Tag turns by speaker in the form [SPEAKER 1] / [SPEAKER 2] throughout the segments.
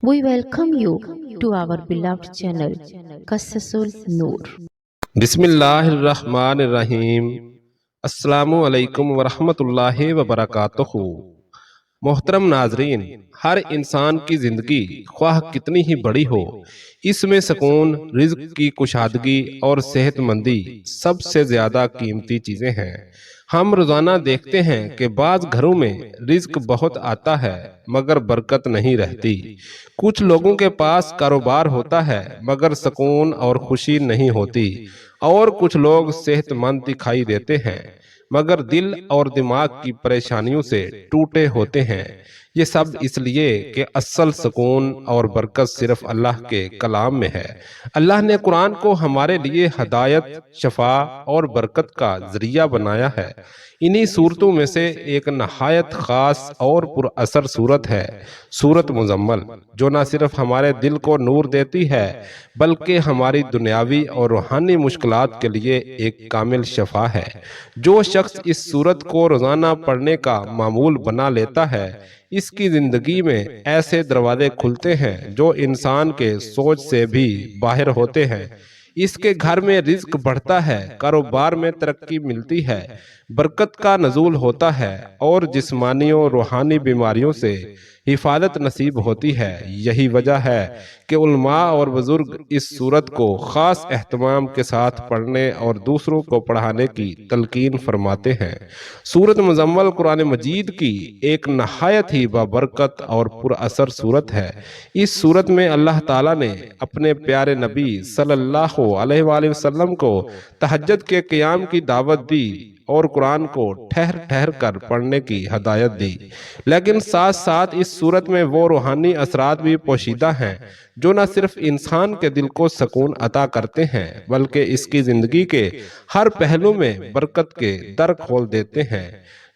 [SPEAKER 1] We welcome you to our beloved channel, Qasasul Noor.
[SPEAKER 2] بسم اللہ الرحمن الرحیم۔ السلام علیکم ورحمۃ اللہ وبرکاتہ۔ محترم ناظرین، ہر انسان کی زندگی خواہ کتنی ہی بڑی ہو، اس میں سکون، رزق کی کشادگی اور صحت مندی سب سے زیادہ قیمتی چیزیں ہیں۔ ہم روزانہ دیکھتے ہیں کہ بعض گھروں میں رزق بہت آتا ہے مگر برکت نہیں رہتی۔ کچھ لوگوں کے پاس کاروبار ہوتا ہے مگر سکون اور خوشی نہیں ہوتی، اور کچھ لوگ صحت مند دکھائی دیتے ہیں مگر دل اور دماغ کی پریشانیوں سے ٹوٹے ہوتے ہیں۔ یہ سب اس لیے کہ اصل سکون اور برکت صرف اللہ کے کلام میں ہے۔ اللہ نے قرآن کو ہمارے لیے ہدایت، شفا اور برکت کا ذریعہ بنایا ہے۔ انہی صورتوں میں سے ایک نہایت خاص اور پر اثر صورت ہے سورۃ مزمل، جو نہ صرف ہمارے دل کو نور دیتی ہے بلکہ ہماری دنیاوی اور روحانی مشکلات کے لیے ایک کامل شفا ہے۔ جو شخص اس سورت کو روزانہ پڑھنے کا معمول بنا لیتا ہے، اس کی زندگی میں ایسے دروازے کھلتے ہیں جو انسان کے سوچ سے بھی باہر ہوتے ہیں۔ اس کے گھر میں رزق بڑھتا ہے، کاروبار میں ترقی ملتی ہے، برکت کا نزول ہوتا ہے اور جسمانی اور روحانی بیماریوں سے حفاظت نصیب ہوتی ہے۔ یہی وجہ ہے کہ علماء اور بزرگ اس سورت کو خاص اہتمام کے ساتھ پڑھنے اور دوسروں کو پڑھانے کی تلقین فرماتے ہیں۔ سورۃ مزمل قرآن مجید کی ایک نہایت ہی بابرکت اور پر اثر سورت ہے۔ اس سورت میں اللہ تعالیٰ نے اپنے پیارے نبی صلی اللہ علیہ وآلہ وسلم کو تہجد کے قیام کی دعوت دی اور قرآن کو ٹھہر ٹھہر کر پڑھنے کی ہدایت دی، لیکن ساتھ ساتھ اس سورت میں وہ روحانی اثرات بھی پوشیدہ ہیں جو نہ صرف انسان کے دل کو سکون عطا کرتے ہیں بلکہ اس کی زندگی کے ہر پہلو میں برکت کے در کھول دیتے ہیں۔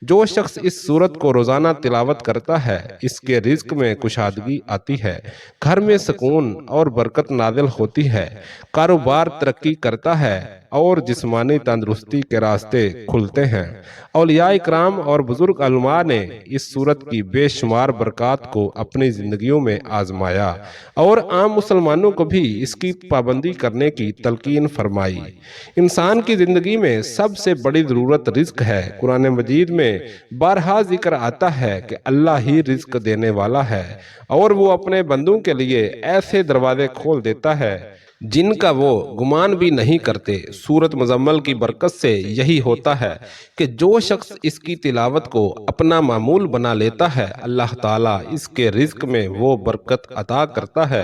[SPEAKER 2] جو شخص اس سورت کو روزانہ تلاوت کرتا ہے، اس کے رزق میں کشادگی آتی ہے، گھر میں سکون اور برکت نازل ہوتی ہے، کاروبار ترقی کرتا ہے اور جسمانی تندرستی کے راستے کھلتے ہیں۔ اولیاء اکرام اور بزرگ علماء نے اس سورت کی بے شمار برکات کو اپنی زندگیوں میں آزمایا اور عام مسلمانوں کو بھی اس کی پابندی کرنے کی تلقین فرمائی۔ انسان کی زندگی میں سب سے بڑی ضرورت رزق ہے۔ قرآن مجید میں بارہا ذکر آتا ہے کہ اللہ ہی رزق دینے والا ہے اور وہ اپنے بندوں کے لیے ایسے دروازے کھول دیتا ہے جن کا وہ گمان بھی نہیں کرتے۔ سورۃ مزمل کی برکت سے یہی ہوتا ہے کہ جو شخص اس کی تلاوت کو اپنا معمول بنا لیتا ہے، اللہ تعالیٰ اس کے رزق میں وہ برکت عطا کرتا ہے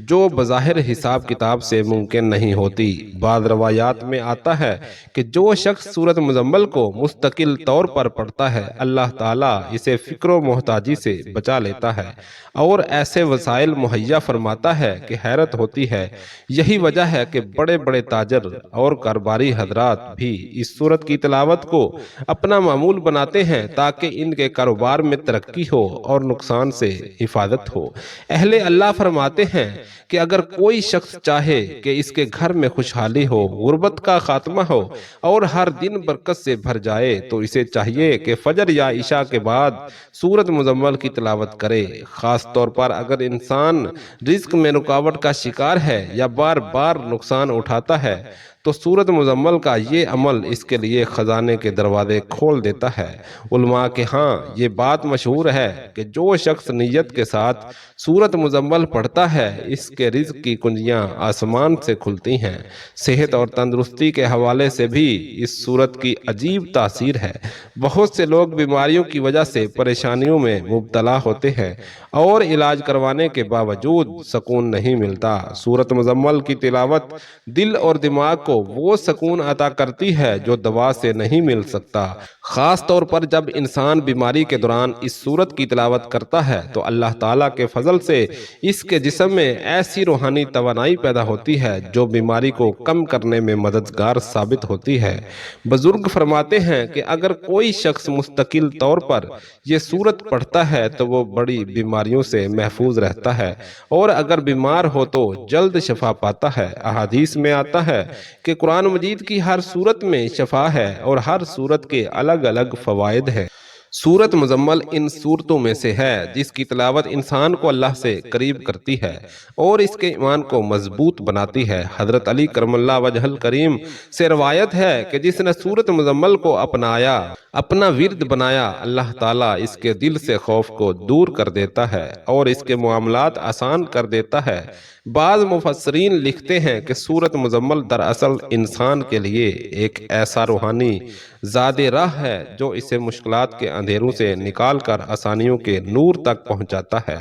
[SPEAKER 2] جو بظاہر حساب کتاب سے ممکن نہیں ہوتی۔ بعض روایات میں آتا ہے کہ جو شخص سورۃ مزمل کو مستقل طور پر پڑھتا ہے، اللہ تعالیٰ اسے فقر و محتاجی سے بچا لیتا ہے اور ایسے وسائل مہیا فرماتا ہے کہ حیرت ہوتی ہے۔ یہی وجہ ہے کہ بڑے بڑے تاجر اور کاروباری حضرات بھی اس سورت کی تلاوت کو اپنا معمول بناتے ہیں تاکہ ان کے کاروبار میں ترقی ہو اور نقصان سے حفاظت ہو۔ اہل اللہ فرماتے ہیں کہ اگر کوئی شخص چاہے کہ اس کے گھر میں خوشحالی ہو، غربت کا خاتمہ ہو اور ہر دن برکت سے بھر جائے تو اسے چاہیے کہ فجر یا عشاء کے بعد سورۃ مزمل کی تلاوت کرے۔ خاص طور پر اگر انسان رزق میں رکاوٹ کا شکار ہے یا بار بار نقصان اٹھاتا ہے تو سورۃ مزمل کا یہ عمل اس کے لیے خزانے کے دروازے کھول دیتا ہے۔ علماء کے ہاں یہ بات مشہور ہے کہ جو شخص نیت کے ساتھ سورۃ مزمل پڑھتا ہے، اس کے رزق کی کنجیاں آسمان سے کھلتی ہیں۔ صحت اور تندرستی کے حوالے سے بھی اس سورت کی عجیب تاثیر ہے۔ بہت سے لوگ بیماریوں کی وجہ سے پریشانیوں میں مبتلا ہوتے ہیں اور علاج کروانے کے باوجود سکون نہیں ملتا۔ سورۃ مزمل کی تلاوت دل اور دماغ کو وہ سکون عطا کرتی ہے جو دوا سے نہیں مل سکتا۔ خاص طور پر جب انسان بیماری کے دوران اس سورت کی تلاوت کرتا ہے تو اللہ تعالیٰ کے فضل سے اس کے جسم میں ایسی روحانی توانائی پیدا ہوتی ہے جو بیماری کو کم کرنے میں مددگار ثابت ہوتی ہے۔ بزرگ فرماتے ہیں کہ اگر کوئی شخص مستقل طور پر یہ سورت پڑھتا ہے تو وہ بڑی بیماریوں سے محفوظ رہتا ہے اور اگر بیمار ہو تو جلد شفا پاتا ہے۔ احادیث میں آتا ہے کہ قرآن مجید کی ہر سورت میں شفا ہے اور ہر سورت کے الگ الگ فوائد ہیں۔ سورت مزمل ان صورتوں میں سے ہے جس کی تلاوت انسان کو اللہ سے قریب کرتی ہے اور اس کے ایمان کو مضبوط بناتی ہے۔ حضرت علی کرم اللہ وجہ الکریم سے روایت ہے کہ جس نے سورت مزمل کو اپنایا، اپنا ورد بنایا، اللہ تعالیٰ اس کے دل سے خوف کو دور کر دیتا ہے اور اس کے معاملات آسان کر دیتا ہے۔ بعض مفسرین لکھتے ہیں کہ سورت مزمل دراصل انسان کے لیے ایک ایسا روحانی زاد راہ ہے جو اسے مشکلات کے اندھیروں سے نکال کر آسانیوں کے نور تک پہنچاتا ہے۔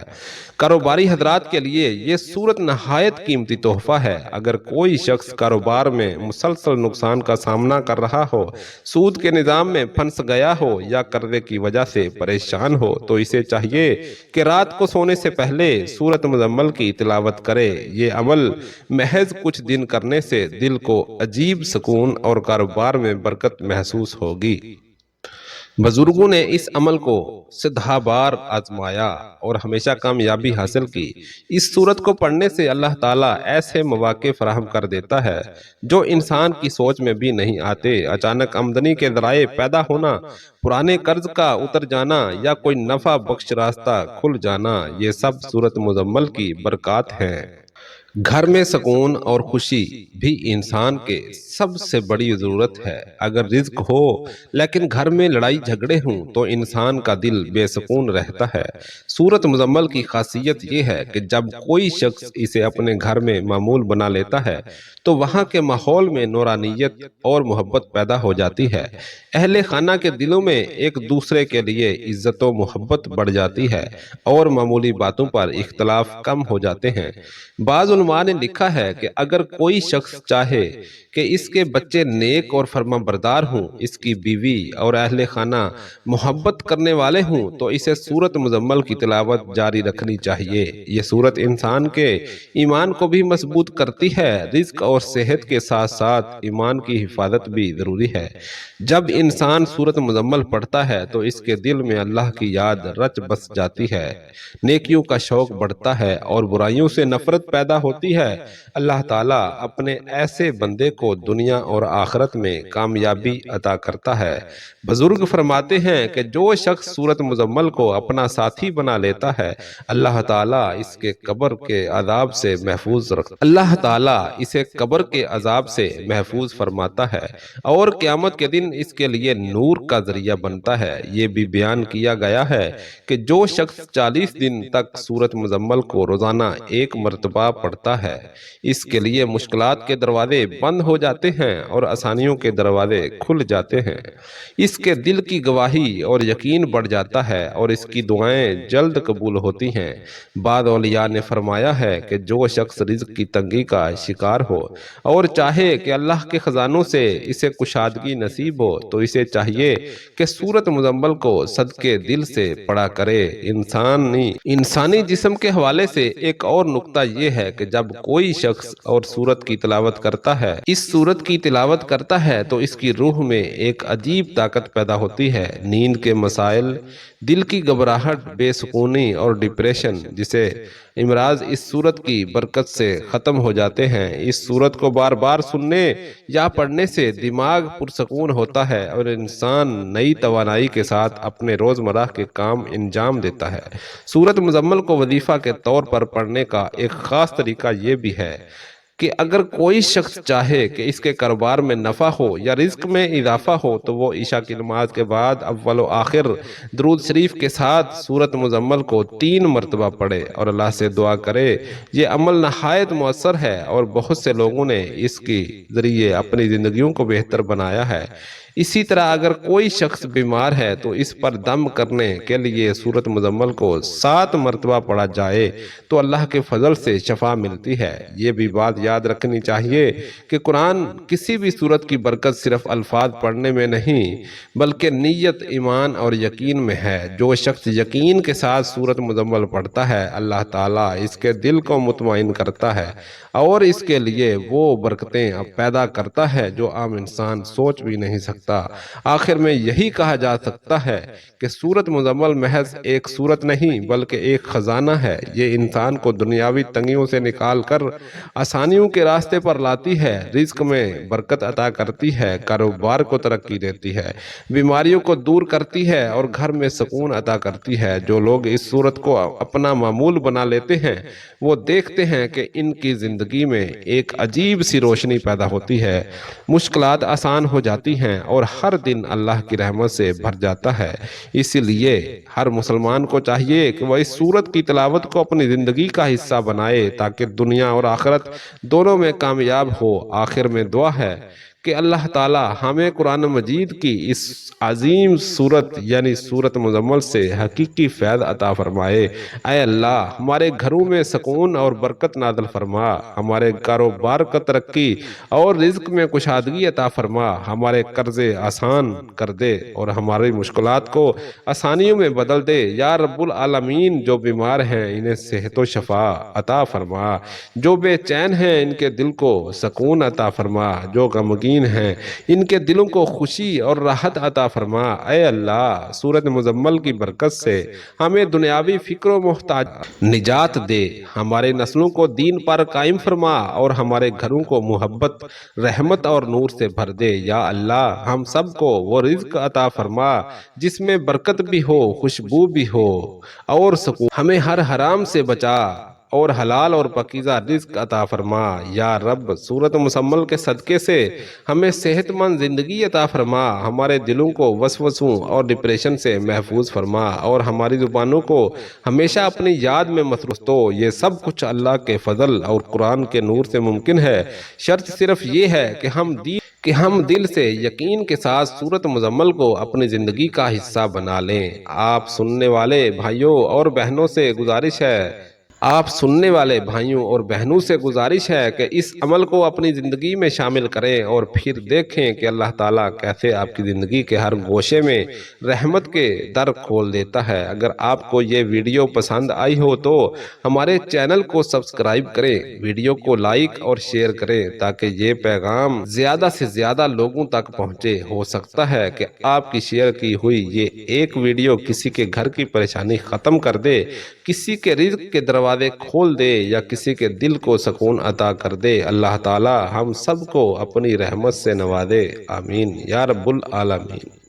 [SPEAKER 2] کاروباری حضرات کے لیے یہ سورت نہایت قیمتی تحفہ ہے۔ اگر کوئی شخص کاروبار میں مسلسل نقصان کا سامنا کر رہا ہو، سود کے نظام میں پھنس گیا ہو یا قرضے کی وجہ سے پریشان ہو تو اسے چاہیے کہ رات کو سونے سے پہلے سورت مزمل کی تلاوت کرے۔ یہ عمل محض کچھ دن کرنے سے دل کو عجیب سکون اور کاروبار میں برکت محسوس ہوگی۔ بزرگوں نے اس عمل کو سدھا بار آزمایا اور ہمیشہ کامیابی حاصل کی۔ اس سورت کو پڑھنے سے اللہ تعالیٰ ایسے مواقع فراہم کر دیتا ہے جو انسان کی سوچ میں بھی نہیں آتے۔ اچانک آمدنی کے ذرائع پیدا ہونا، پرانے قرض کا اتر جانا یا کوئی نفع بخش راستہ کھل جانا، یہ سب سورت مزمل کی برکات ہیں۔ گھر میں سکون اور خوشی بھی انسان کے سب سے بڑی ضرورت ہے۔ اگر رزق ہو لیکن گھر میں لڑائی جھگڑے ہوں تو انسان کا دل بے سکون رہتا ہے۔ سورت مزمل کی خاصیت یہ ہے کہ جب کوئی شخص اسے اپنے گھر میں معمول بنا لیتا ہے تو وہاں کے ماحول میں نورانیت اور محبت پیدا ہو جاتی ہے۔ اہل خانہ کے دلوں میں ایک دوسرے کے لیے عزت و محبت بڑھ جاتی ہے اور معمولی باتوں پر اختلاف کم ہو جاتے ہیں۔ بعض علماء نے لکھا ہے کہ اگر کوئی شخص چاہے کہ اس کے بچے نیک اور فرما بردار ہوں، اس کی بیوی اور اہل خانہ محبت کرنے والے ہوں، تو اسے سورت مزمل کی تلاوت جاری رکھنی چاہیے۔ یہ سورت انسان کے ایمان کو بھی مضبوط کرتی ہے۔ رزق اور صحت کے ساتھ ساتھ ایمان کی حفاظت بھی ضروری ہے۔ جب انسان سورت مزمل پڑھتا ہے تو اس کے دل میں اللہ کی یاد رچ بس جاتی ہے، نیکیوں کا شوق بڑھتا ہے اور برائیوں سے نفرت پیدا ہوتی ہے۔ اللہ تعالیٰ اپنے ایسے بندے کو دنیا اور آخرت میں کامیابی عطا کرتا ہے۔ بزرگ فرماتے ہیں کہ جو شخص سورت مزمل کو اپنا ساتھی بنا لیتا ہے، اللہ تعالیٰ اس کے قبر کے عذاب سے محفوظ رکھتا ہے۔ اللہ تعالیٰ اسے قبر کے عذاب سے محفوظ فرماتا ہے اور قیامت کے دن اس کے لیے نور کا ذریعہ بنتا ہے۔ یہ بھی بیان کیا گیا ہے کہ جو شخص 40 دن تک سورت مزمل کو روزانہ ایک مرتبہ پڑھتا ہے، اس کے لیے مشکلات کے دروازے بند ہو جاتے ہیں اور آسانیوں کے دروازے کھل جاتے ہیں۔ اس کے دل کی گواہی اور یقین بڑھ جاتا ہے اور اس کی دعائیں جلد قبول ہوتی ہیں۔ بعض اولیاء نے فرمایا ہے کہ جو شخص رزق کی تنگی کا شکار ہو اور چاہے کہ اللہ کے خزانوں سے اسے کشادگی نصیب ہو تو اسے چاہیے کہ سورت مزمل کو صدقے دل سے پڑھا کرے۔ انسانی جسم کے حوالے سے ایک اور نقطہ یہ ہے کہ جب کوئی شخص اور سورت کی تلاوت کرتا ہے، اس سورت کی تلاوت کرتا ہے تو اس کی روح میں ایک عجیب طاقت پیدا ہوتی ہے۔ نیند کے مسائل، دل کی گھبراہٹ، بے سکونی اور ڈپریشن جیسے امراض اس سورت کی برکت سے ختم ہو جاتے ہیں۔ اس سورت کو بار بار سننے یا پڑھنے سے دماغ پرسکون ہوتا ہے اور انسان نئی توانائی کے ساتھ اپنے روزمرہ کے کام انجام دیتا ہے۔ سورت مزمل کو وظیفہ کے طور پر پڑھنے کا ایک خاص طریقہ یہ بھی ہے کہ اگر کوئی شخص چاہے کہ اس کے کاروبار میں نفع ہو یا رزق میں اضافہ ہو تو وہ عشاء کی نماز کے بعد اول و آخر درود شریف کے ساتھ سورت مزمل کو 3 مرتبہ پڑھے اور اللہ سے دعا کرے۔ یہ عمل نہایت مؤثر ہے اور بہت سے لوگوں نے اس کے ذریعے اپنی زندگیوں کو بہتر بنایا ہے۔ اسی طرح اگر کوئی شخص بیمار ہے تو اس پر دم کرنے کے لیے سورت مزمل کو 7 مرتبہ پڑھا جائے تو اللہ کے فضل سے شفا ملتی ہے۔ یہ بھی بات یاد رکھنی چاہیے کہ قرآن کسی بھی سورت کی برکت صرف الفاظ پڑھنے میں نہیں بلکہ نیت، ایمان اور یقین میں ہے۔ جو شخص یقین کے ساتھ سورت مزمل پڑھتا ہے، اللہ تعالیٰ اس کے دل کو مطمئن کرتا ہے اور اس کے لیے وہ برکتیں پیدا کرتا ہے جو عام انسان سوچ بھی نہیں سکتا۔ سکتا۔ آخر میں یہی کہا جا سکتا ہے کہ سورت مزمل محض ایک سورت نہیں بلکہ ایک خزانہ ہے۔ یہ انسان کو دنیاوی تنگیوں سے نکال کر آسانیوں کے راستے پر لاتی ہے، رزق میں برکت عطا کرتی ہے، کاروبار کو ترقی دیتی ہے، بیماریوں کو دور کرتی ہے اور گھر میں سکون عطا کرتی ہے۔ جو لوگ اس سورت کو اپنا معمول بنا لیتے ہیں وہ دیکھتے ہیں کہ ان کی زندگی میں ایک عجیب سی روشنی پیدا ہوتی ہے، مشکلات آسان ہو جاتی ہیں اور ہر دن اللہ کی رحمت سے بھر جاتا ہے۔ اسی لیے ہر مسلمان کو چاہیے کہ وہ اس سورت کی تلاوت کو اپنی زندگی کا حصہ بنائے تاکہ دنیا اور آخرت دونوں میں کامیاب ہو۔ آخر میں دعا ہے کہ اللہ تعالی ہمیں قرآن مجید کی اس عظیم سورت یعنی سورت مزمل سے حقیقی فیض عطا فرمائے۔ اے اللہ ہمارے گھروں میں سکون اور برکت نازل فرما، ہمارے کاروبار کا ترقی اور رزق میں کشادگی عطا فرما، ہمارے قرضے آسان کر دے اور ہماری مشکلات کو آسانیوں میں بدل دے۔ یا رب العالمین جو بیمار ہیں انہیں صحت و شفا عطا فرما، جو بے چین ہیں ان کے دل کو سکون عطا فرما، جو غمگین ہیں ان کے دلوں کو خوشی اور راحت عطا فرما۔ اے اللہ سورت مزمل کی برکت سے ہمیں دنیاوی فکر و محتاج نجات دے، ہمارے نسلوں کو دین پر قائم فرما اور ہمارے گھروں کو محبت، رحمت اور نور سے بھر دے۔ یا اللہ ہم سب کو وہ رزق عطا فرما جس میں برکت بھی ہو، خوشبو بھی ہو اور سکون۔ ہمیں ہر حرام سے بچا اور حلال اور پاکیزہ رزق عطا فرما۔ یا رب سورت مزمل کے صدقے سے ہمیں صحت مند زندگی عطا فرما، ہمارے دلوں کو وسوسوں اور ڈپریشن سے محفوظ فرما اور ہماری زبانوں کو ہمیشہ اپنی یاد میں مصروف تو۔ یہ سب کچھ اللہ کے فضل اور قرآن کے نور سے ممکن ہے، شرط صرف یہ ہے کہ ہم دل سے یقین کے ساتھ سورت مزمل کو اپنی زندگی کا حصہ بنا لیں۔ آپ سننے والے بھائیوں اور بہنوں سے گزارش ہے کہ اس عمل کو اپنی زندگی میں شامل کریں اور پھر دیکھیں کہ اللہ تعالیٰ کیسے آپ کی زندگی کے ہر گوشے میں رحمت کے در کھول دیتا ہے۔ اگر آپ کو یہ ویڈیو پسند آئی ہو تو ہمارے چینل کو سبسکرائب کریں، ویڈیو کو لائک اور شیئر کریں تاکہ یہ پیغام زیادہ سے زیادہ لوگوں تک پہنچے۔ ہو سکتا ہے کہ آپ کی شیئر کی ہوئی یہ ایک ویڈیو کسی کے گھر کی پریشانی ختم کر دے، کسی کے رزق کے دروازے کھول دے یا کسی کے دل کو سکون عطا کر دے۔ اللہ تعالی ہم سب کو اپنی رحمت سے نوازے، آمین یا رب العالمین۔